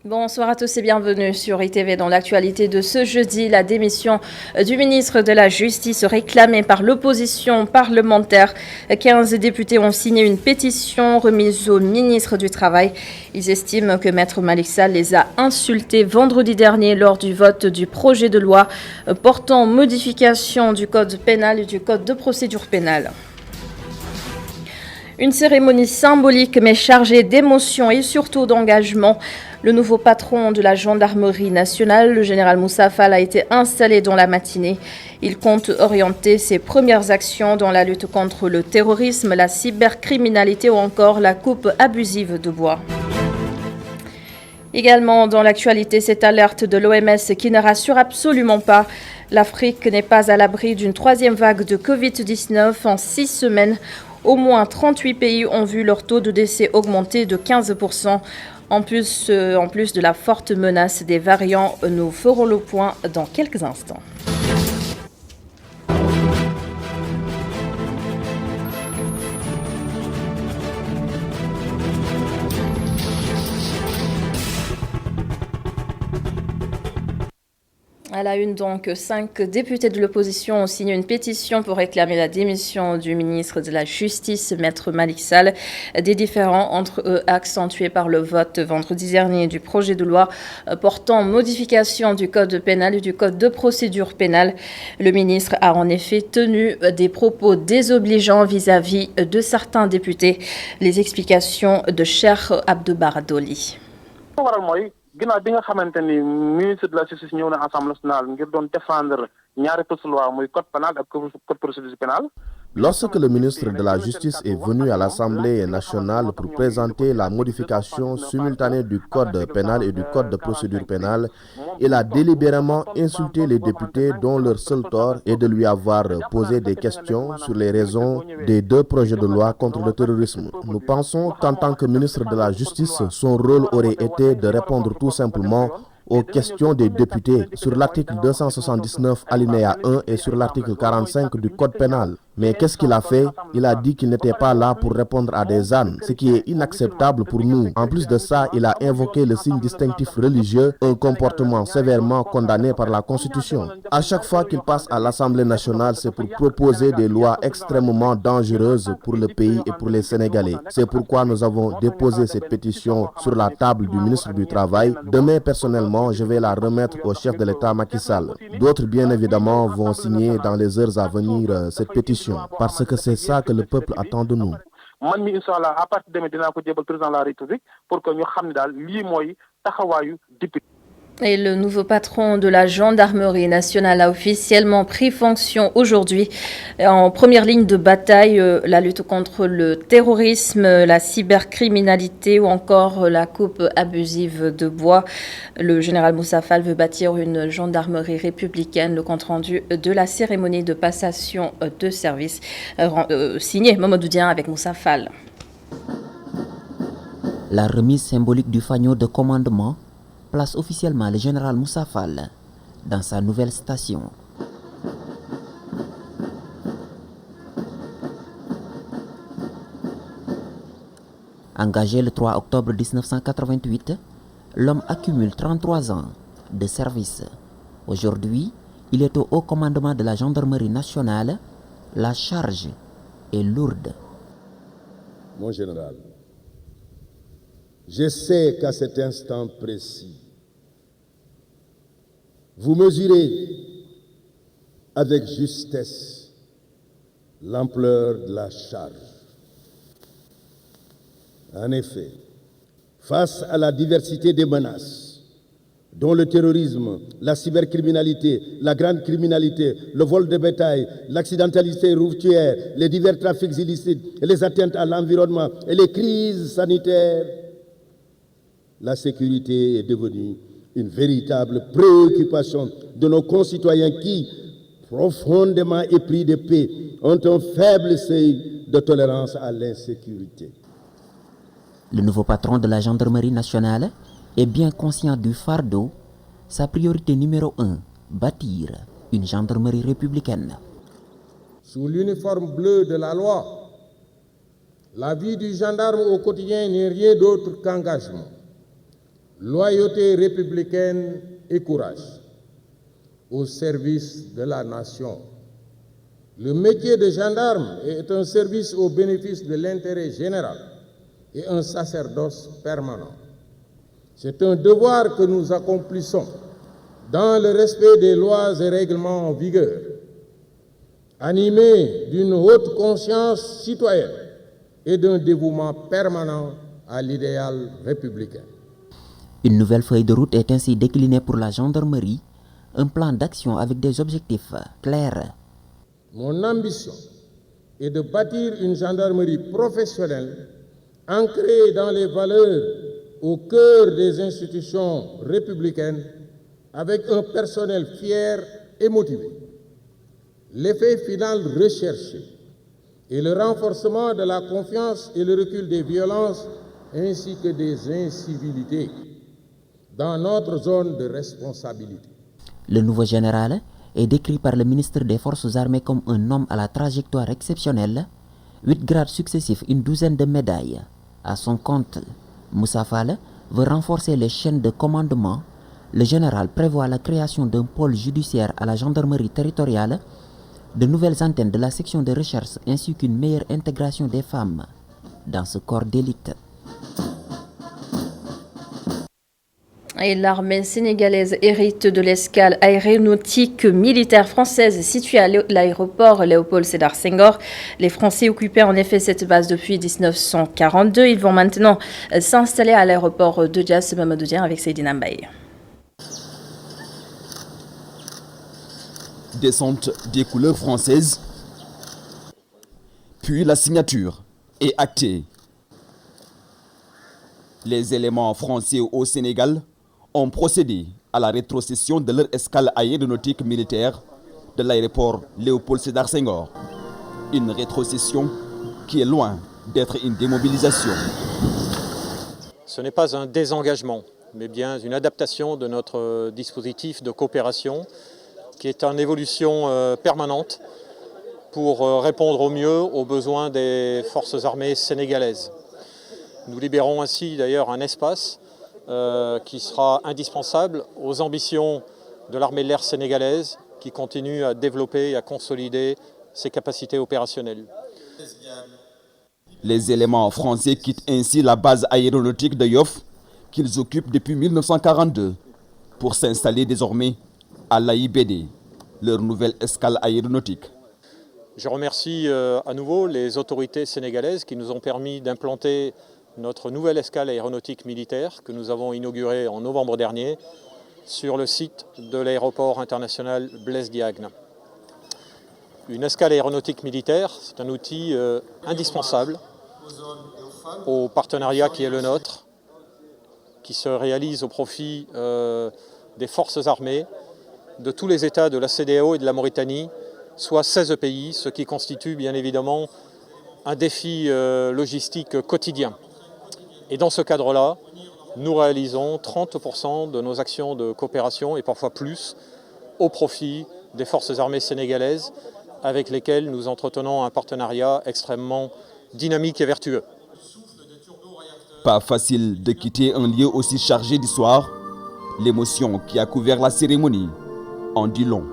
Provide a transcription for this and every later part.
Bonsoir à tous et bienvenue sur ITV. Dans l'actualité de ce jeudi, la démission du ministre de la Justice réclamée par l'opposition parlementaire. 15 députés ont signé une pétition remise au ministre du Travail. Ils estiment que Maître Malick Sall les a insultés vendredi dernier lors du vote du projet de loi portant modification du code pénal et du code de procédure pénale. Une cérémonie symbolique mais chargée d'émotion et surtout d'engagement. Le nouveau patron de la gendarmerie nationale, le général Moussa Fall, a été installé dans la matinée. Il compte orienter ses premières actions dans la lutte contre le terrorisme, la cybercriminalité ou encore la coupe abusive de bois. Également dans l'actualité, cette alerte de l'OMS qui ne rassure absolument pas. L'Afrique n'est pas à l'abri d'une troisième vague de Covid-19 en 6 semaines. Au moins 38 pays ont vu leur taux de décès augmenter de 15%. En plus de la forte menace des variants, nous ferons le point dans quelques instants. À la une, donc, 5 députés de l'opposition ont signé une pétition pour réclamer la démission du ministre de la Justice, Maître Malick Sall. Des différends entre eux accentués par le vote vendredi dernier du projet de loi portant modification du code pénal et du code de procédure pénale. Le ministre a en effet tenu des propos désobligeants vis-à-vis de certains députés. Les explications de Cheikh Abdou Bara Dolly. ginnaaw bi nga xamante ni ministre de la justice ñëw na assemblée nationale ngir doon défendre ñaari poste loi muy code pénal ak code procédure pénale. Lorsque le ministre de la Justice est venu à l'Assemblée nationale pour présenter la modification simultanée du code pénal et du code de procédure pénale, il a délibérément insulté les députés dont leur seul tort est de lui avoir posé des questions sur les raisons des 2 projets de loi contre le terrorisme. Nous pensons qu'en tant que ministre de la Justice, son rôle aurait été de répondre tout simplement aux questions des députés sur l'article 279 alinéa 1 et sur l'article 45 du code pénal. Mais qu'est-ce qu'il a fait? Il a dit qu'il n'était pas là pour répondre à des ânes, ce qui est inacceptable pour nous. En plus de ça, il a invoqué le signe distinctif religieux, un comportement sévèrement condamné par la Constitution. À chaque fois qu'il passe à l'Assemblée nationale, c'est pour proposer des lois extrêmement dangereuses pour le pays et pour les Sénégalais. C'est pourquoi nous avons déposé cette pétition sur la table du ministre du Travail. Demain, personnellement, je vais la remettre au chef de l'État Macky Sall. D'autres, bien évidemment, vont signer dans les heures à venir cette pétition. Parce que c'est ça que le peuple attend de nous. Man mi inshallah à partir de demain dinaa ko jébal président de la République pour que ñu xam ne daal lii mooy taxawaayu député. Et le nouveau patron de la gendarmerie nationale a officiellement pris fonction aujourd'hui. En première ligne de bataille, la lutte contre le terrorisme, la cybercriminalité ou encore la coupe abusive de bois. Le général Moussa Fall veut bâtir une gendarmerie républicaine. Le compte-rendu de la cérémonie de passation de service signé Mamadou Dieng avec Moussa Fall. La remise symbolique du fanion de commandement place officiellement le général Moussa Fall dans sa nouvelle station. Engagé le 3 octobre 1988, l'homme accumule 33 ans de service. Aujourd'hui, il est au haut commandement de la gendarmerie nationale. La charge est lourde. Mon général, je sais qu'à cet instant précis, vous mesurez avec justesse l'ampleur de la charge. En effet, face à la diversité des menaces, dont le terrorisme, la cybercriminalité, la grande criminalité, le vol de bétail, l'accidentalité routière, les divers trafics illicites, les atteintes à l'environnement et les crises sanitaires, la sécurité est devenue une véritable préoccupation de nos concitoyens qui, profondément épris de paix, ont un faible seuil de tolérance à l'insécurité. Le nouveau patron de la gendarmerie nationale est bien conscient du fardeau. Sa priorité numéro 1, bâtir une gendarmerie républicaine. Sous l'uniforme bleu de la loi, la vie du gendarme au quotidien n'est rien d'autre qu'engagement, loyauté républicaine et courage au service de la nation. Le métier de gendarme est un service au bénéfice de l'intérêt général et un sacerdoce permanent. C'est un devoir que nous accomplissons dans le respect des lois et règlements en vigueur, animés d'une haute conscience citoyenne et d'un dévouement permanent à l'idéal républicain. Une nouvelle feuille de route est ainsi déclinée pour la gendarmerie, un plan d'action avec des objectifs clairs. Mon ambition est de bâtir une gendarmerie professionnelle ancrée dans les valeurs au cœur des institutions républicaines avec un personnel fier et motivé. L'effet final recherché est le renforcement de la confiance et le recul des violences ainsi que des incivilités dans notre zone de responsabilité. Le nouveau général est décrit par le ministre des Forces armées comme un homme à la trajectoire exceptionnelle, 8 grades successifs, une douzaine de médailles. À son compte, Moussa Fall veut renforcer les chaînes de commandement. Le général prévoit la création d'un pôle judiciaire à la gendarmerie territoriale, de nouvelles antennes de la section de recherche ainsi qu'une meilleure intégration des femmes dans ce corps d'élite. Et l'armée sénégalaise hérite de l'escale aéronautique militaire française située à l'aéroport Léopold Sédar Senghor. Les Français occupaient en effet cette base depuis 1942. Ils vont maintenant s'installer à l'aéroport de Diass, Mamadou Dieng avec Seydina Mbaye. Descente des couleurs françaises, puis la signature est actée. Les éléments français au Sénégal ont procédé à la rétrocession de leur escale aéronautique militaire de l'aéroport Léopold Sédar Senghor. Une rétrocession qui est loin d'être une démobilisation. Ce n'est pas un désengagement, mais bien une adaptation de notre dispositif de coopération qui est en évolution permanente pour répondre au mieux aux besoins des forces armées sénégalaises. Nous libérons ainsi d'ailleurs un espace qui sera indispensable aux ambitions de l'armée de l'air sénégalaise qui continue à développer et à consolider ses capacités opérationnelles. Les éléments français quittent ainsi la base aéronautique de Yoff qu'ils occupent depuis 1942 pour s'installer désormais à l'AIBD, leur nouvelle escale aéronautique. Je remercie à nouveau les autorités sénégalaises qui nous ont permis d'implanter notre nouvelle escale aéronautique militaire que nous avons inaugurée en novembre dernier sur le site de l'aéroport international Blaise Diagne. Une escale aéronautique militaire, c'est un outil indispensable au partenariat qui est le nôtre, qui se réalise au profit des forces armées de tous les États de la CEDEAO et de la Mauritanie, soit 16 pays, ce qui constitue bien évidemment un défi logistique quotidien. Et dans ce cadre-là, nous réalisons 30% de nos actions de coopération, et parfois plus, au profit des forces armées sénégalaises, avec lesquelles nous entretenons un partenariat extrêmement dynamique et vertueux. Pas facile de quitter un lieu aussi chargé d'histoire. L'émotion qui a couvert la cérémonie en dit long.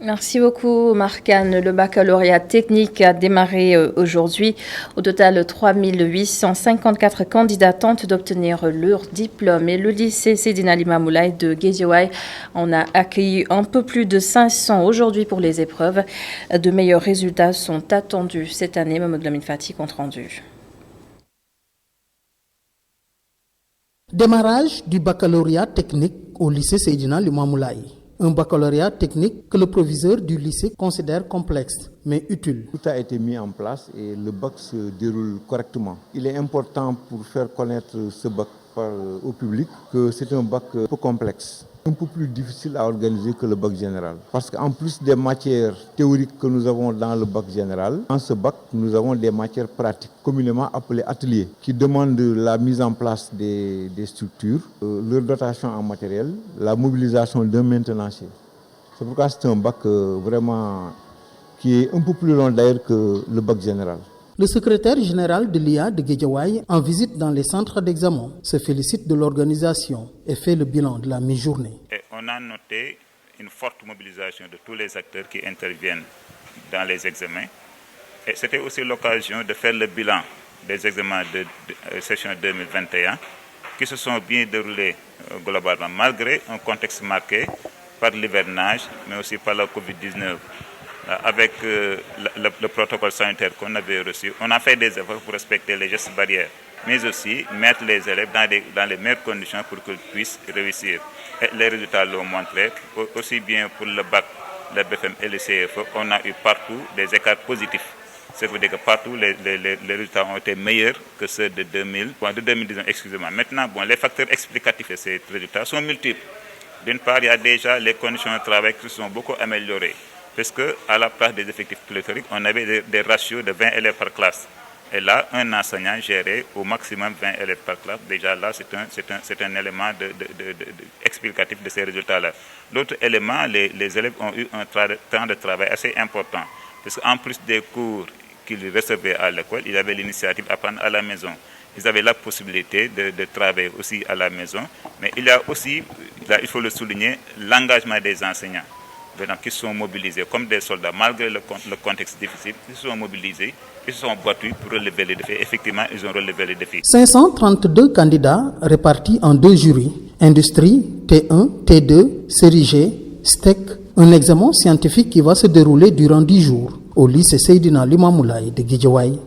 Merci beaucoup, Marcane. Le baccalauréat technique a démarré aujourd'hui. Au total, 3854 candidats tentent d'obtenir leur diplôme. Et le lycée Seydina Limamoulaye de Guédiawaye en a accueilli un peu plus de 500 aujourd'hui pour les épreuves. De meilleurs résultats sont attendus cette année. Mamadou Lamine Fati, compte rendu. Démarrage du baccalauréat technique au lycée Seydina Limamoulaye. Un baccalauréat technique que le proviseur du lycée considère complexe, mais utile. Tout a été mis en place et le bac se déroule correctement. Il est important pour faire connaître ce bac au public que c'est un bac peu complexe. un peu plus difficile à organiser que le bac général. Parce qu'en plus des matières théoriques que nous avons dans le bac général, dans ce bac, nous avons des matières pratiques, communément appelées ateliers, qui demandent la mise en place des structures, leur dotation en matériel, la mobilisation d'un maintenancier. C'est pourquoi c'est un bac vraiment qui est un peu plus long d'ailleurs que le bac général. Le secrétaire général de l'IA de Guédiawaye, en visite dans les centres d'examen, se félicite de l'organisation et fait le bilan de la mi-journée. On a noté une forte mobilisation de tous les acteurs qui interviennent dans les examens. Et c'était aussi l'occasion de faire le bilan des examens de session 2021 qui se sont bien déroulés globalement, malgré un contexte marqué par l'hivernage, mais aussi par la Covid-19. Avec le protocole sanitaire qu'on avait reçu, on a fait des efforts pour respecter les gestes barrières, mais aussi mettre les élèves dans les meilleures conditions pour qu'ils puissent réussir. Et les résultats l'ont montré, aussi bien pour le bac, le BFM et le CFE, on a eu partout des écarts positifs. Ça veut dire que partout, les résultats ont été meilleurs que ceux de 2019. Excusez-moi. Maintenant, les facteurs explicatifs de ces résultats sont multiples. D'une part, il y a déjà les conditions de travail qui se sont beaucoup améliorées. Parce qu'à la place des effectifs pléthoriques, on avait des ratios de 20 élèves par classe. Et là, un enseignant gérait au maximum 20 élèves par classe. Déjà là, c'est un élément explicatif de ces résultats-là. L'autre élément, les élèves ont eu un temps de travail assez important. Parce qu'en plus des cours qu'ils recevaient à l'école, ils avaient l'initiative d'apprendre à la maison. Ils avaient la possibilité de travailler aussi à la maison. Mais il y a aussi, là, il faut le souligner, l'engagement des enseignants. Qui sont mobilisés comme des soldats, malgré le contexte difficile, ils se sont mobilisés, ils se sont battus pour relever les défis. Effectivement, ils ont relevé les défis. 532 candidats répartis en 2 jurys, industrie, T1, T2, série G, STEC, un examen scientifique qui va se dérouler durant 10 jours au lycée Seydina Limamoulaye de Guédiawaye.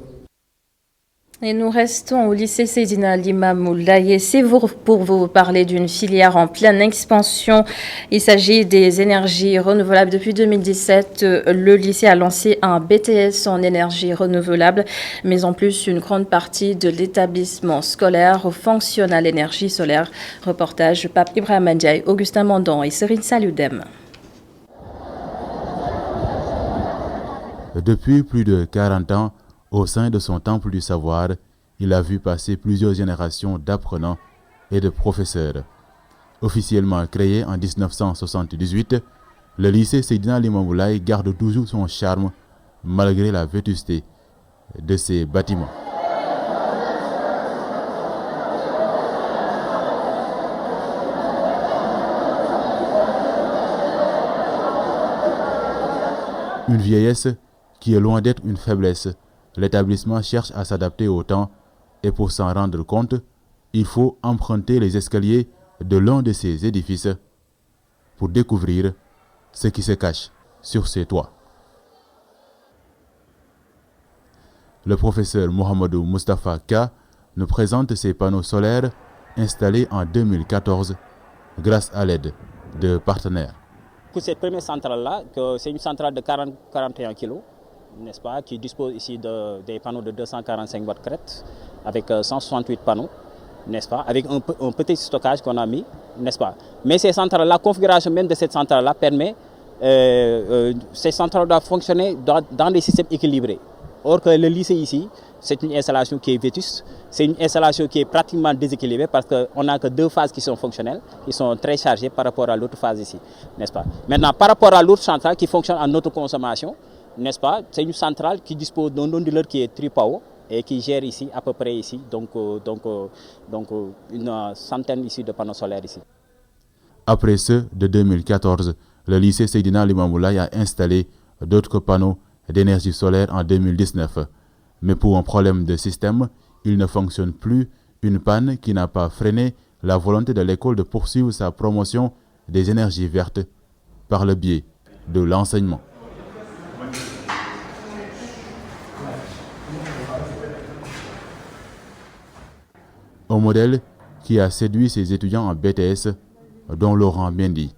Et nous restons au lycée Seydina Limamoulaye. C'est pour vous parler d'une filière en pleine expansion. Il s'agit des énergies renouvelables. Depuis 2017, le lycée a lancé un BTS en énergie renouvelable, mais en plus, une grande partie de l'établissement scolaire fonctionne à l'énergie solaire. Reportage Pape Ibrahim Ndiaye, Augustin Mandon et Serine Saludem. Depuis plus de 40 ans, au sein de son temple du savoir, il a vu passer plusieurs générations d'apprenants et de professeurs. Officiellement créé en 1978, le lycée Seydina Limamoulaye garde toujours son charme malgré la vétusté de ses bâtiments. Une vieillesse qui est loin d'être une faiblesse. L'établissement cherche à s'adapter au temps et pour s'en rendre compte, il faut emprunter les escaliers de l'un de ces édifices pour découvrir ce qui se cache sur ses toits. Le professeur Mohamedou Moustapha K nous présente ces panneaux solaires installés en 2014 grâce à l'aide de partenaires. Pour cette première centrale-là, c'est une centrale de 41 kg. N'est-ce pas, qui dispose ici des panneaux de 245 watts crête avec 168 panneaux, n'est-ce pas, avec un petit stockage qu'on a mis, n'est-ce pas. Mais ces centrales, la configuration même de cette centrale-là permet, ces centrales doivent fonctionner dans des systèmes équilibrés. Or que le lycée ici, c'est une installation qui est vétuste, c'est une installation qui est pratiquement déséquilibrée parce qu'on n'a que 2 phases qui sont fonctionnelles, qui sont très chargées par rapport à l'autre phase ici, n'est-ce pas. Maintenant, par rapport à l'autre centrale qui fonctionne en autoconsommation, n'est-ce pas, c'est une centrale qui dispose d'un onduleur qui est Tripao et qui gère ici, à peu près ici, donc une centaine ici de panneaux solaires ici. Après ceux de 2014, le lycée Seydina Limamoulaye a installé d'autres panneaux d'énergie solaire en 2019. Mais pour un problème de système, il ne fonctionne plus, une panne qui n'a pas freiné la volonté de l'école de poursuivre sa promotion des énergies vertes par le biais de l'enseignement. Un modèle qui a séduit ses étudiants en BTS, dont Laurent Mendy.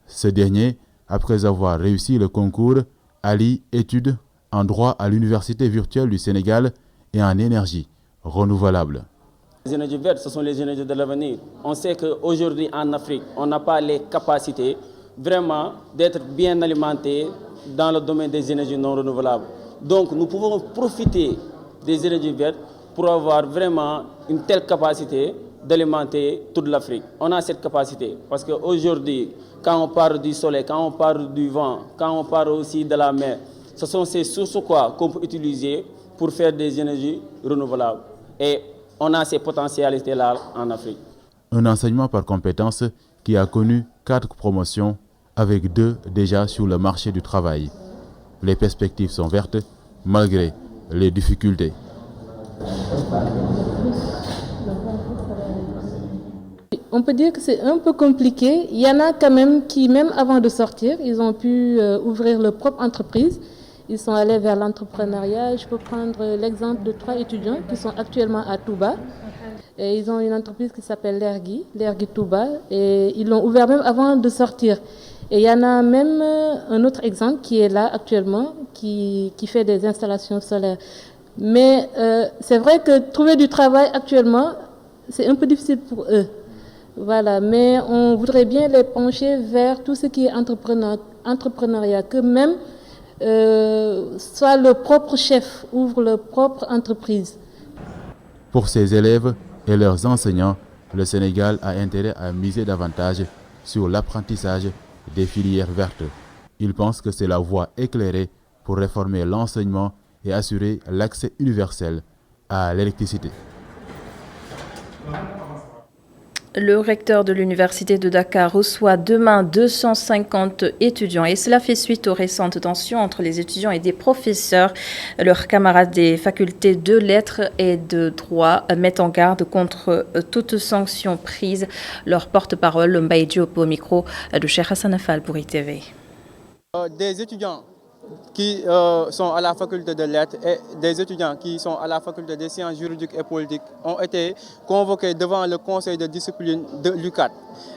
Ce dernier, après avoir réussi le concours, allie études en droit à l'Université virtuelle du Sénégal et en énergie renouvelable. Les énergies vertes, ce sont les énergies de l'avenir. On sait qu'aujourd'hui en Afrique, on n'a pas les capacités vraiment d'être bien alimentés dans le domaine des énergies non renouvelables. Donc nous pouvons profiter des énergies vertes pour avoir vraiment une telle capacité d'alimenter toute l'Afrique. On a cette capacité parce qu'aujourd'hui, quand on parle du soleil, quand on parle du vent, quand on parle aussi de la mer, ce sont ces sources qu'on peut utiliser pour faire des énergies renouvelables. Et on a ces potentialités-là en Afrique. Un enseignement par compétences qui a connu 4 promotions avec 2 déjà sur le marché du travail. Les perspectives sont vertes malgré les difficultés. On peut dire que c'est un peu compliqué. Il y en a quand même qui, même avant de sortir, ils ont pu ouvrir leur propre entreprise. Ils sont allés vers l'entrepreneuriat. Je peux prendre l'exemple de 3 étudiants qui sont actuellement à Touba. Et ils ont une entreprise qui s'appelle Lergui Touba. Et ils l'ont ouvert même avant de sortir. Et il y en a même un autre exemple qui est là actuellement, qui fait des installations solaires. Mais c'est vrai que trouver du travail actuellement, c'est un peu difficile pour eux. Voilà, mais on voudrait bien les pencher vers tout ce qui est entrepreneuriat, que même soit le propre chef, ouvre leur propre entreprise. Pour ses élèves et leurs enseignants, le Sénégal a intérêt à miser davantage sur l'apprentissage des filières vertes. Ils pensent que c'est la voie éclairée pour réformer l'enseignement et assurer l'accès universel à l'électricité. Le recteur de l'Université de Dakar reçoit demain 250 étudiants et cela fait suite aux récentes tensions entre les étudiants et des professeurs. Leurs camarades des facultés de lettres et de droit mettent en garde contre toute sanction prise. Leur porte-parole, Mbaye Diop, au micro de Cheikh Hassan Afal pour ITV. Des étudiants qui sont à la faculté de lettres et des étudiants qui sont à la faculté des sciences juridiques et politiques ont été convoqués devant le conseil de discipline de l'UCAD.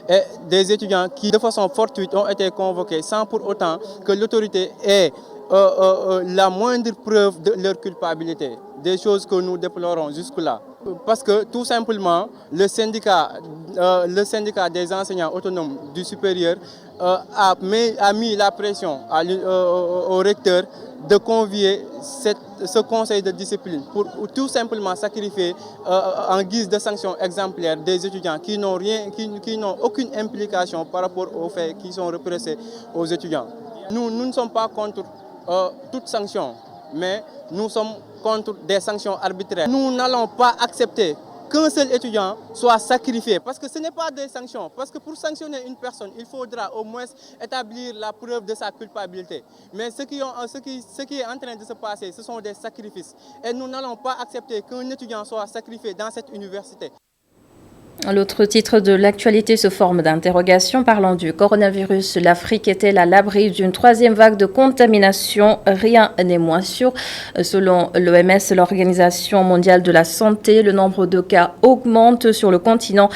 Et des étudiants qui, de façon fortuite, ont été convoqués sans pour autant que l'autorité ait la moindre preuve de leur culpabilité. Des choses que nous déplorons jusque-là. Parce que tout simplement, le syndicat des enseignants autonomes du supérieur a mis la pression au recteur de convier ce conseil de discipline pour tout simplement sacrifier en guise de sanction exemplaire des étudiants qui n'ont aucune implication par rapport aux faits qui sont repressés aux étudiants. Nous ne sommes pas contre toute sanction, mais nous sommes contre des sanctions arbitraires. Nous n'allons pas accepter qu'un seul étudiant soit sacrifié, parce que ce n'est pas des sanctions, parce que pour sanctionner une personne, il faudra au moins établir la preuve de sa culpabilité. Mais ce qui est en train de se passer, ce sont des sacrifices. Et nous n'allons pas accepter qu'un étudiant soit sacrifié dans cette université. L'autre titre de l'actualité se forme d'interrogation parlant du coronavirus. L'Afrique est-elle à l'abri d'une 3e vague de contamination? Rien n'est moins sûr. Selon l'OMS, l'Organisation mondiale de la santé, le nombre de cas augmente sur le continent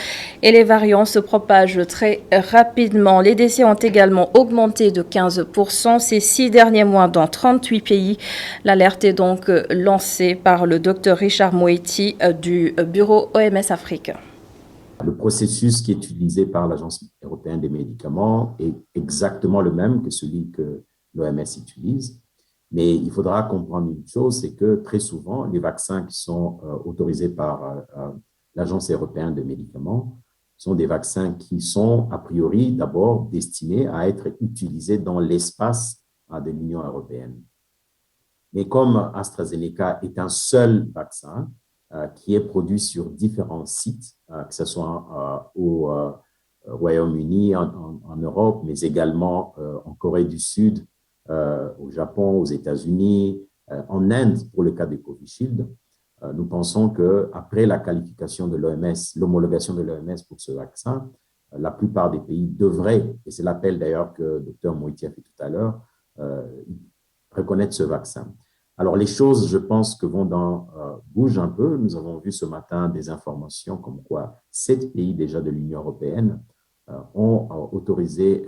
et les variants se propagent très rapidement. Les décès ont également augmenté de 15% ces 6 derniers mois dans 38 pays. L'alerte est donc lancée par le Dr Richard Moeti du bureau OMS Afrique. Le processus qui est utilisé par l'Agence européenne des médicaments est exactement le même que celui que l'OMS utilise. Mais il faudra comprendre une chose, c'est que très souvent, les vaccins qui sont autorisés par l'Agence européenne des médicaments sont des vaccins qui sont a priori d'abord destinés à être utilisés dans l'espace de l'Union européenne. Mais comme AstraZeneca est un seul vaccin, qui est produit sur différents sites, que ce soit au Royaume-Uni, en Europe, mais également en Corée du Sud, au Japon, aux États-Unis, en Inde pour le cas de Covishield. Nous pensons qu'après la qualification de l'OMS, l'homologation de l'OMS pour ce vaccin, la plupart des pays devraient, et c'est l'appel d'ailleurs que le Dr Moeti a fait tout à l'heure, reconnaître ce vaccin. Alors, les choses, je pense, que bougent un peu. Nous avons vu ce matin des informations comme quoi 7 pays déjà de l'Union européenne ont autorisé,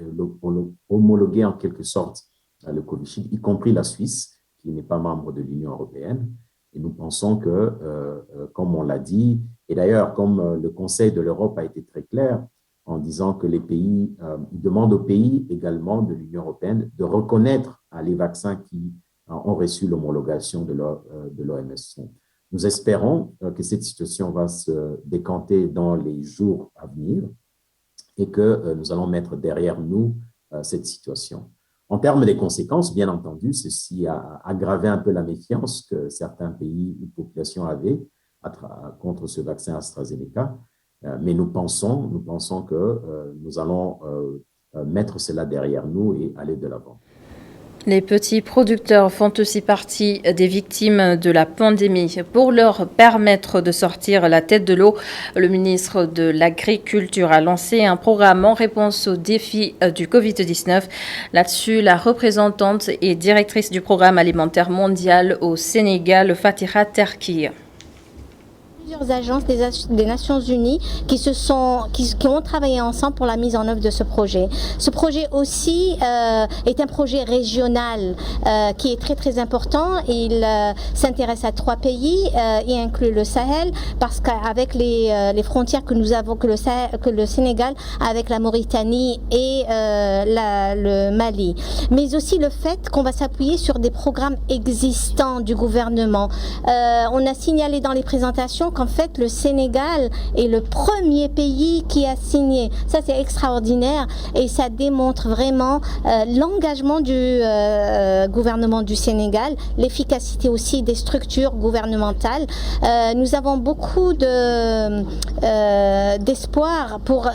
homologué en quelque sorte le Covishield, y compris la Suisse, qui n'est pas membre de l'Union européenne. Et nous pensons que, comme on l'a dit, et d'ailleurs, comme le Conseil de l'Europe a été très clair en disant que les pays, ils demandent aux pays également de l'Union européenne de reconnaître les vaccins qui ont reçu l'homologation de l'OMS. Nous espérons que cette situation va se décanter dans les jours à venir et que nous allons mettre derrière nous cette situation. En termes des conséquences, bien entendu, ceci a aggravé un peu la méfiance que certains pays ou populations avaient contre ce vaccin AstraZeneca, mais nous pensons que nous allons mettre cela derrière nous et aller de l'avant. Les petits producteurs font aussi partie des victimes de la pandémie. Pour leur permettre de sortir la tête de l'eau, le ministre de l'Agriculture a lancé un programme en réponse aux défis du Covid-19. Là-dessus, la représentante et directrice du programme alimentaire mondial au Sénégal, Fatira Terki. Plusieurs agences des Nations Unies qui ont travaillé ensemble pour la mise en œuvre de ce projet. Ce projet aussi est un projet régional qui est très très important. Il s'intéresse à 3 pays et inclut le Sahel parce qu'avec les frontières que nous avons, que le Sénégal avec la Mauritanie et le Mali, mais aussi le fait qu'on va s'appuyer sur des programmes existants du gouvernement. On a signalé dans les présentations qu'en fait le Sénégal est le premier pays qui a signé. Ça c'est extraordinaire et ça démontre vraiment l'engagement du gouvernement du Sénégal, l'efficacité aussi des structures gouvernementales. Nous avons beaucoup d'espoir pour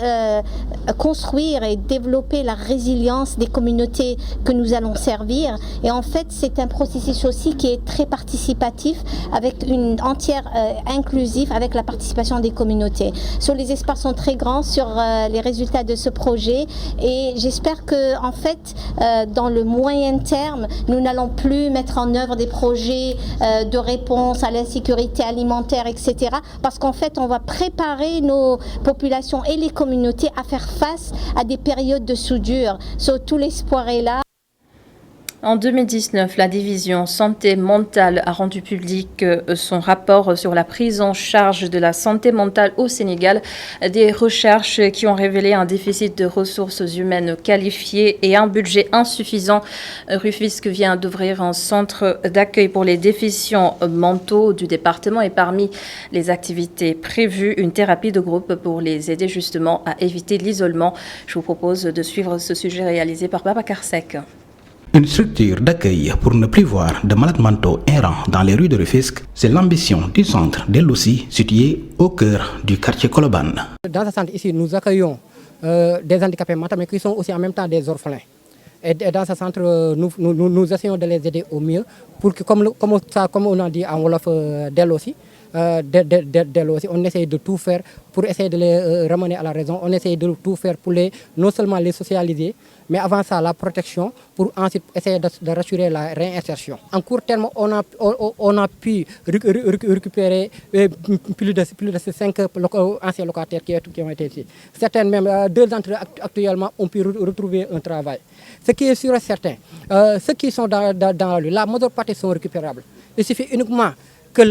construire et développer la résilience des communautés que nous allons servir. Et en fait c'est un processus aussi qui est très participatif avec une entière inclusive avec la participation des communautés. Les espoirs sont très grands sur les résultats de ce projet et j'espère que en fait dans le moyen terme nous n'allons plus mettre en œuvre des projets de réponse à l'insécurité alimentaire, etc. parce qu'en fait on va préparer nos populations et les communautés à faire face à des périodes de soudure. Tout l'espoir est là. En 2019, la division santé mentale a rendu public son rapport sur la prise en charge de la santé mentale au Sénégal. Des recherches qui ont révélé un déficit de ressources humaines qualifiées et un budget insuffisant. Rufisque vient d'ouvrir un centre d'accueil pour les déficients mentaux du département et parmi les activités prévues, une thérapie de groupe pour les aider justement à éviter l'isolement. Je vous propose de suivre ce sujet réalisé par Babacar Seck. Une structure d'accueil pour ne plus voir de malades mentaux errants dans les rues de Rufisque, c'est l'ambition du centre d'El-Loussi situé au cœur du quartier Colobane. Dans ce centre ici, nous accueillons des handicapés mentaux mais qui sont aussi en même temps des orphelins. Et dans ce centre, nous essayons de les aider au mieux pour que, comme on a dit en Wolof d'El-Loussi, on essaye de tout faire pour essayer de les ramener à la raison. On essaye de tout faire pour non seulement les socialiser, mais avant ça la protection pour ensuite essayer de rassurer la réinsertion. En court terme, on a pu récupérer plus de 5 anciens locataires qui ont été ici. Certaines même, 2 d'entre eux actuellement ont pu retrouver un travail. Ce qui est sûr et certain, ceux qui sont dans la rue, la majeure partie sont récupérables. Il suffit uniquement que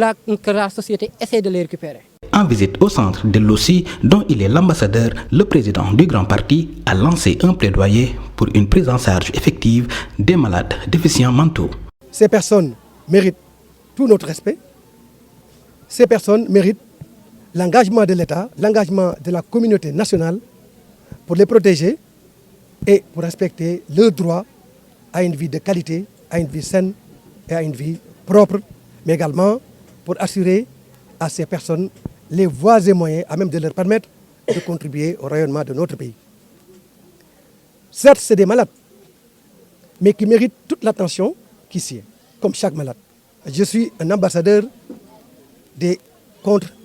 la société essaie de les récupérer. En visite au centre d'El-Loussi, dont il est l'ambassadeur, le président du Grand Parti a lancé un plaidoyer pour une prise en charge effective des malades déficients mentaux. Ces personnes méritent tout notre respect. Ces personnes méritent l'engagement de l'État, l'engagement de la communauté nationale pour les protéger et pour respecter leur droit à une vie de qualité, à une vie saine et à une vie propre, mais également pour assurer à ces personnes les voies et moyens à même de leur permettre de contribuer au rayonnement de notre pays. Certes, c'est des malades, mais qui méritent toute l'attention qui s'y est, comme chaque malade. Je suis un ambassadeur de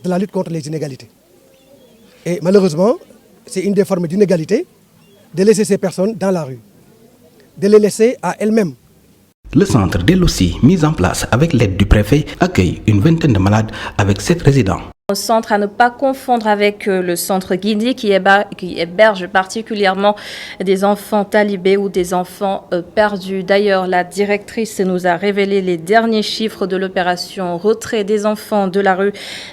la lutte contre les inégalités. Et malheureusement, c'est une des formes d'inégalité de laisser ces personnes dans la rue, de les laisser à elles-mêmes. Le centre d'El-Loussi, mis en place avec l'aide du préfet, accueille une vingtaine de malades avec 7 résidents. Centre à ne pas confondre avec le centre Guindy qui héberge particulièrement des enfants talibés ou des enfants perdus. D'ailleurs, la directrice nous a révélé les derniers chiffres de l'opération retrait des enfants de la rue.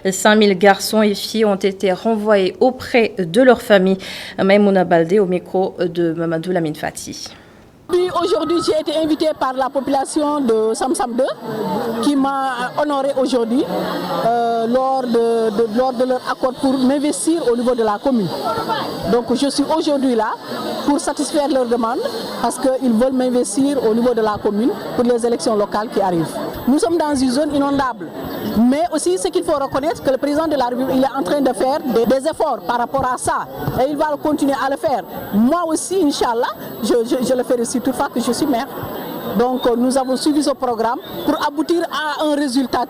5000 garçons et filles ont été renvoyés auprès de leur famille. Maïmouna Baldé au micro de Mamadou Lamine Fati. Aujourd'hui, j'ai été invitée par la population de Samsam 2 qui m'a honorée aujourd'hui lors de leur accord pour m'investir au niveau de la commune. Donc je suis aujourd'hui là pour satisfaire leurs demandes parce qu'ils veulent m'investir au niveau de la commune pour les élections locales qui arrivent. Nous sommes dans une zone inondable, mais aussi ce qu'il faut reconnaître que le président de la République il est en train de faire des efforts par rapport à ça et il va continuer à le faire. Moi aussi, Inch'Allah, je le ferai toutefois que je suis maire. Donc nous avons suivi ce programme pour aboutir à un résultat,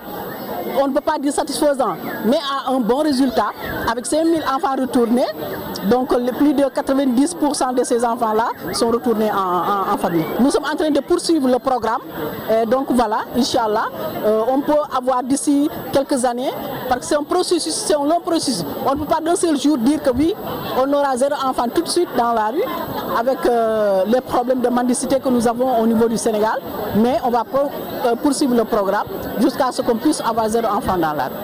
on ne peut pas dire satisfaisant, mais à un bon résultat avec 5000 enfants retournés. Donc plus de 90% de ces enfants-là sont retournés en famille. Nous sommes en train de poursuivre le programme. Et donc voilà, Inch'Allah, on peut avoir d'ici quelques années, parce que c'est un processus, c'est un long processus. On ne peut pas d'un seul jour dire que oui, on aura 0 enfant tout de suite dans la rue, avec les problèmes de mendicité que nous avons au niveau du Sénégal. Mais on va poursuivre le programme jusqu'à ce qu'on puisse avoir 0 enfant dans la rue.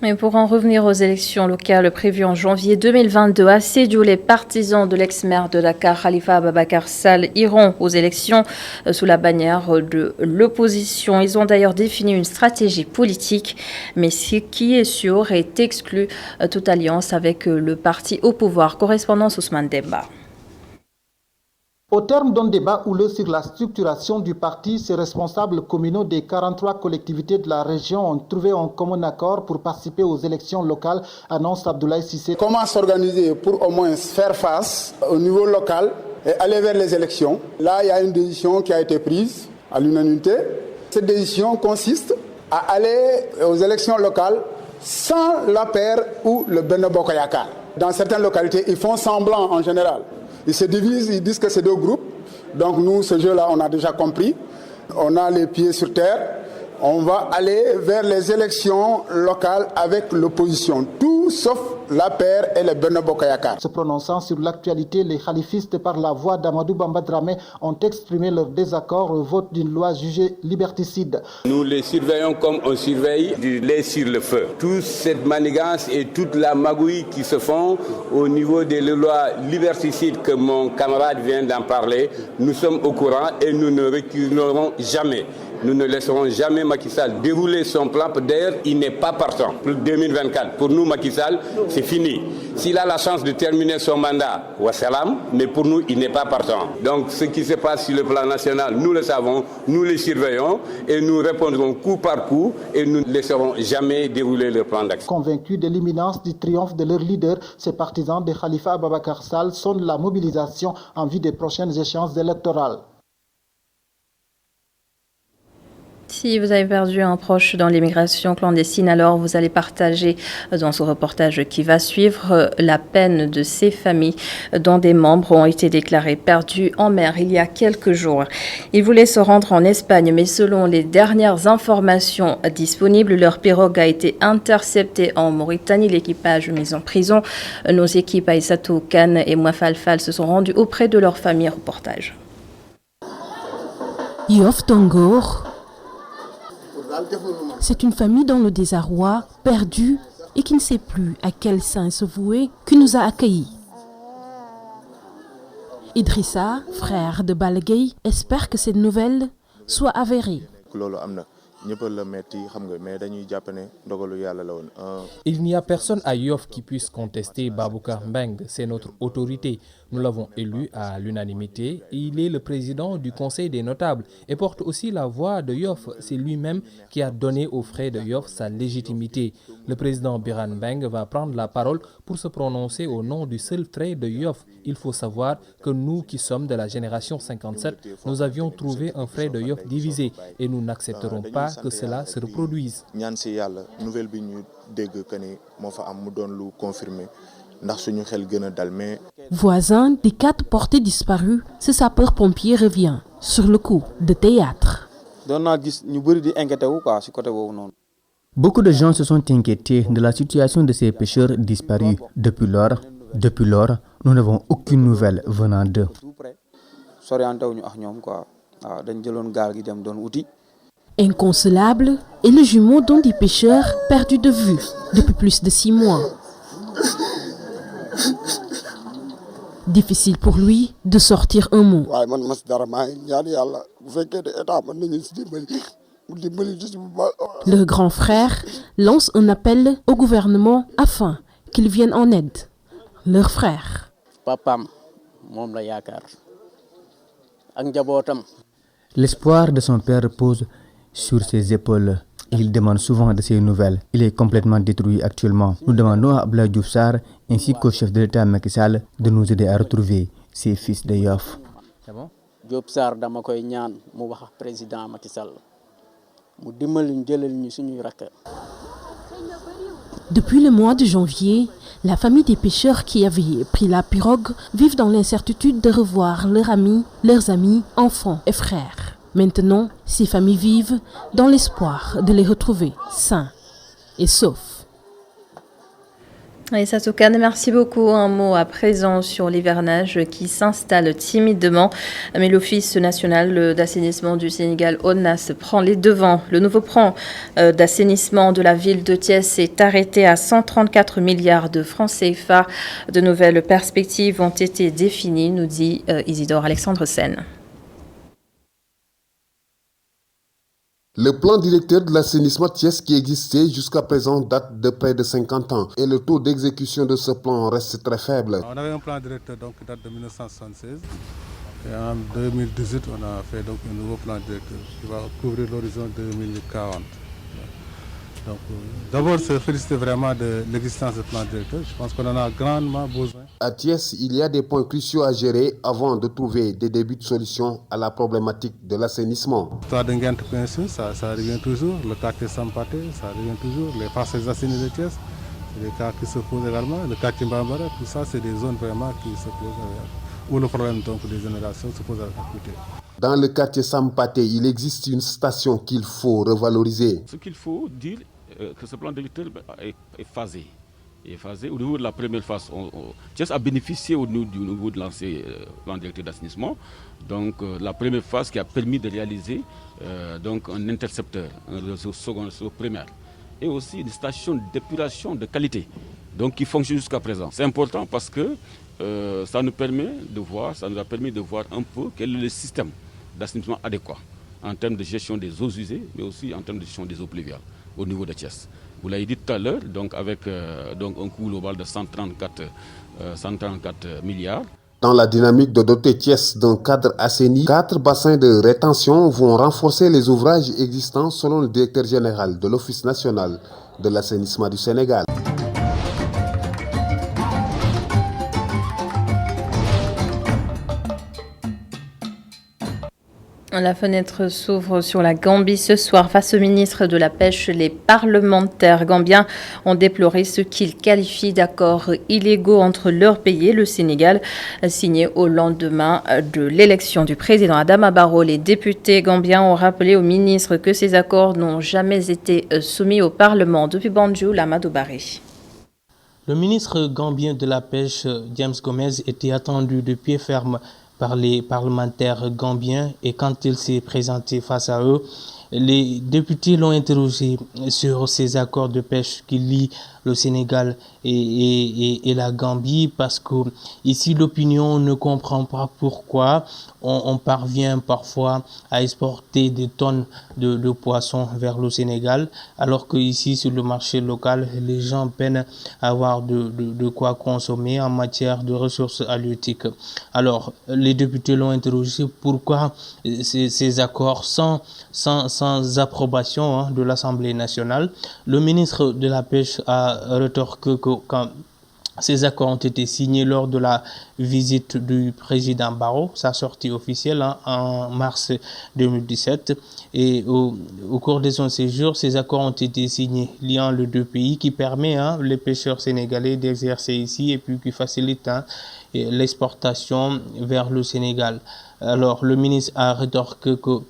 Mais pour en revenir aux élections locales prévues en janvier 2022 à Sédhiou, les partisans de l'ex-maire de Dakar, Khalifa Ababacar Sall, iront aux élections sous la bannière de l'opposition. Ils ont d'ailleurs défini une stratégie politique, mais ce qui est sûr est exclu toute alliance avec le parti au pouvoir. Correspondance Ousmane Demba. Au terme d'un débat houleux sur la structuration du parti, ces responsables communaux des 43 collectivités de la région ont trouvé un commun accord pour participer aux élections locales, annonce Abdoulaye Cissé. Comment s'organiser pour au moins faire face au niveau local et aller vers les élections? Là, il y a une décision qui a été prise à l'unanimité. Cette décision consiste à aller aux élections locales sans l'APR ou le Benno Bokk Yakaar. Dans certaines localités, ils font semblant en général. Ils se divisent, ils disent que c'est 2 groupes. Donc nous, ce jeu-là, on a déjà compris. On a les pieds sur terre. On va aller vers les élections locales avec l'opposition. Tout sauf l'APR et le Benno Bokk Yakaar. Se prononçant sur l'actualité, les khalifistes, par la voix d'Amadou Bamba Dramé, ont exprimé leur désaccord au vote d'une loi jugée liberticide. Nous les surveillons comme on surveille du lait sur le feu. Toute cette manigance et toute la magouille qui se font au niveau des lois liberticides que mon camarade vient d'en parler, nous sommes au courant et nous ne reculerons jamais. Nous ne laisserons jamais Macky Sall dérouler son plan. D'ailleurs, il n'est pas partant pour 2024. Pour nous, Macky Sall, c'est fini. S'il a la chance de terminer son mandat, wassalam, mais pour nous, il n'est pas partant. Donc, ce qui se passe sur le plan national, nous le savons, nous le surveillons et nous répondrons coup par coup et nous ne laisserons jamais dérouler leur plan d'action. Convaincus de l'imminence du triomphe de leur leader, ces partisans de Khalifa Ababacar Sall sonnent la mobilisation en vue des prochaines échéances électorales. Si vous avez perdu un proche dans l'immigration clandestine, alors vous allez partager dans ce reportage qui va suivre la peine de ces familles dont des membres ont été déclarés perdus en mer il y a quelques jours. Ils voulaient se rendre en Espagne, mais selon les dernières informations disponibles, leur pirogue a été interceptée en Mauritanie. L'équipage mis en prison. Nos équipes Aïssatou Kane et Mouafal Fall se sont rendues auprès de leur famille. Reportage. Yoff Tongor. C'est une famille dans le désarroi, perdue et qui ne sait plus à quel saint se vouer, qui nous a accueillis. Idrissa, frère de Balagay, espère que cette nouvelle soit avérée. Il n'y a personne à Yoff qui puisse contester Baboucar Mbeng, c'est notre autorité. Nous l'avons élu à l'unanimité. Il est le président du Conseil des notables et porte aussi la voix de Yoff. C'est lui-même qui a donné aux frères de Yoff sa légitimité. Le président Biran Mbeng va prendre la parole pour se prononcer au nom du seul frère de Yoff. Il faut savoir que nous qui sommes de la génération 57, nous avions trouvé un frère de Yoff divisé et nous n'accepterons pas que cela se reproduise. Voisin des 4 portés disparus, ce sapeur-pompier revient sur le coup de théâtre. Beaucoup de gens se sont inquiétés de la situation de ces pêcheurs disparus. Depuis lors, nous n'avons aucune nouvelle venant d'eux. Inconsolable est le jumeau d'un des pêcheurs perdu de vue depuis plus de 6 mois. Difficile pour lui de sortir un mot. Le grand frère lance un appel au gouvernement afin qu'il vienne en aide. Leur frère. L'espoir de son père repose sur ses épaules. Il demande souvent de ses nouvelles. Il est complètement détruit actuellement. Nous demandons à Abdoulaye Diouf Sarr ainsi qu'au chef de l'État Macky Sall de nous aider à retrouver ses fils de Yoff. Diouf Sarr dama koy ñaan mu wax président Macky Sall mu dimbali ñu jëlal ñu suñuy rakk. Depuis le mois de janvier, la famille des pêcheurs qui avaient pris la pirogue vivent dans l'incertitude de revoir leurs amis, enfants et frères. Maintenant, ces familles vivent dans l'espoir de les retrouver sains et saufs. Et Satoukan, merci beaucoup. Un mot à présent sur l'hivernage qui s'installe timidement. Mais l'Office national d'assainissement du Sénégal, ONAS, prend les devants. Le nouveau plan d'assainissement de la ville de Thiès est arrêté à 134 milliards de francs CFA. De nouvelles perspectives ont été définies, nous dit Isidore Alexandre Sen. Le plan directeur de l'assainissement Thiès qui existait jusqu'à présent date de près de 50 ans et le taux d'exécution de ce plan reste très faible. On avait un plan directeur qui date de 1976 et en 2018 on a fait donc un nouveau plan directeur qui va couvrir l'horizon 2040. Donc d'abord se féliciter vraiment de l'existence du plan directeur, je pense qu'on en a grandement besoin. À Thiès, il y a des points cruciaux à gérer avant de trouver des débuts de solutions à la problématique de l'assainissement. L'histoire de Nguent, bien sûr, ça revient toujours, le quartier Sampaté, ça revient toujours, les faces assainies de Thiès, c'est des cas qui se posent également, le quartier Mbambara, tout ça c'est des zones vraiment qui se posent, où le problème donc des générations se pose à côté. Dans le quartier Sampaté, il existe une station qu'il faut revaloriser. Ce qu'il faut dire, que ce plan directeur est phasé. Au niveau de la première phase, Thiès a bénéficié au niveau de l'ancien plan directeur d'assainissement. Donc la première phase qui a permis de réaliser donc un intercepteur, un réseau second, réseau primaire, et aussi une station d'épuration de qualité, donc qui fonctionne jusqu'à présent. C'est important parce que ça nous a permis de voir un peu quel est le système d'assainissement adéquat en termes de gestion des eaux usées, mais aussi en termes de gestion des eaux pluviales au niveau de Thiès. Vous l'avez dit tout à l'heure, donc avec donc un coût global de 134 milliards. Dans la dynamique de doter Thiès d'un cadre assaini, 4 bassins de rétention vont renforcer les ouvrages existants selon le directeur général de l'Office national de l'assainissement du Sénégal. La fenêtre s'ouvre sur la Gambie ce soir. Face au ministre de la Pêche, les parlementaires gambiens ont déploré ce qu'ils qualifient d'accords illégaux entre leur pays et le Sénégal, signés au lendemain de l'élection du président Adama Barrow. Les députés gambiens ont rappelé au ministre que ces accords n'ont jamais été soumis au Parlement. Depuis Banjul, Amadou Barry. Le ministre gambien de la Pêche, James Gomez, était attendu de pied ferme par les parlementaires gambiens et quand il s'est présenté face à eux, les députés l'ont interrogé sur ces accords de pêche qui lient le Sénégal et la Gambie parce que ici l'opinion ne comprend pas pourquoi on parvient parfois à exporter des tonnes de poissons vers le Sénégal alors que ici sur le marché local les gens peinent à avoir de quoi consommer en matière de ressources halieutiques. Alors les députés l'ont interrogé pourquoi ces accords sans approbation de l'Assemblée nationale. Le ministre de la Pêche a rétorqué que quand ces accords ont été signés lors de la visite du président Barrow, sa sortie officielle en mars 2017. Et au cours de son séjour, ces accords ont été signés liant les deux pays qui permet les pêcheurs sénégalais d'exercer ici et puis qui facilite l'exportation vers le Sénégal. Alors le ministre a rétorqué que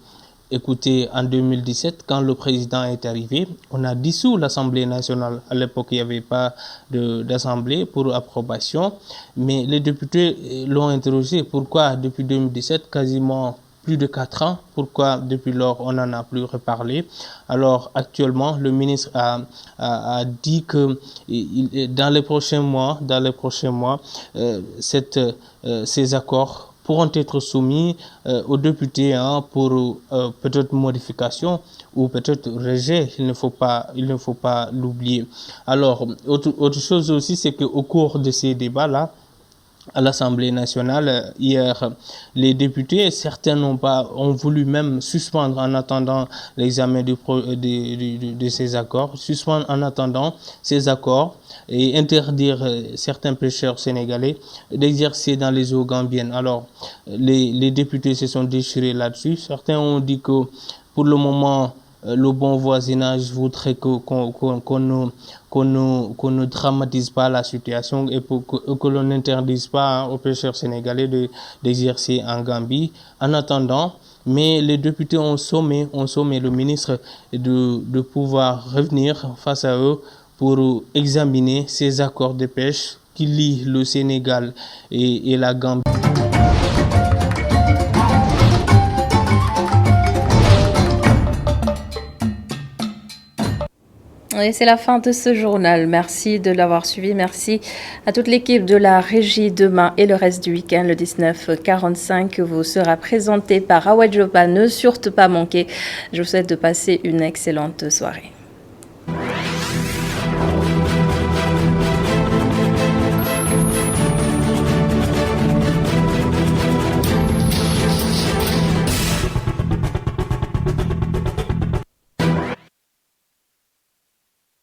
Écoutez, en 2017, quand le président est arrivé, on a dissous l'Assemblée nationale. À l'époque, il n'y avait pas d'Assemblée pour approbation, mais les députés l'ont interrogé. Pourquoi depuis 2017, quasiment plus de 4 ans, pourquoi depuis lors on n'en a plus reparlé? Alors actuellement, le ministre a dit que dans les prochains mois, ces accords pourront être soumis aux députés pour peut-être modification ou peut-être rejet. Il ne faut pas l'oublier. Alors, autre chose aussi, c'est qu'au cours de ces débats-là, à l'Assemblée nationale, hier, les députés, certains ont voulu même suspendre en attendant l'examen de ces accords, suspendre en attendant ces accords et interdire certains pêcheurs sénégalais d'exercer dans les eaux gambiennes. Alors, les députés se sont déchirés là-dessus. Certains ont dit que pour le moment, le bon voisinage voudrait qu'on ne dramatise pas la situation et que l'on n'interdise pas aux pêcheurs sénégalais d'exercer en Gambie. En attendant, mais les députés ont sommé le ministre de pouvoir revenir face à eux pour examiner ces accords de pêche qui lient le Sénégal et la Gambie. Et c'est la fin de ce journal. Merci de l'avoir suivi. Merci à toute l'équipe de la régie. Demain et le reste du week-end, le 19h45, vous sera présenté par Awa Jopa. Ne surtout pas manquer. Je vous souhaite de passer une excellente soirée.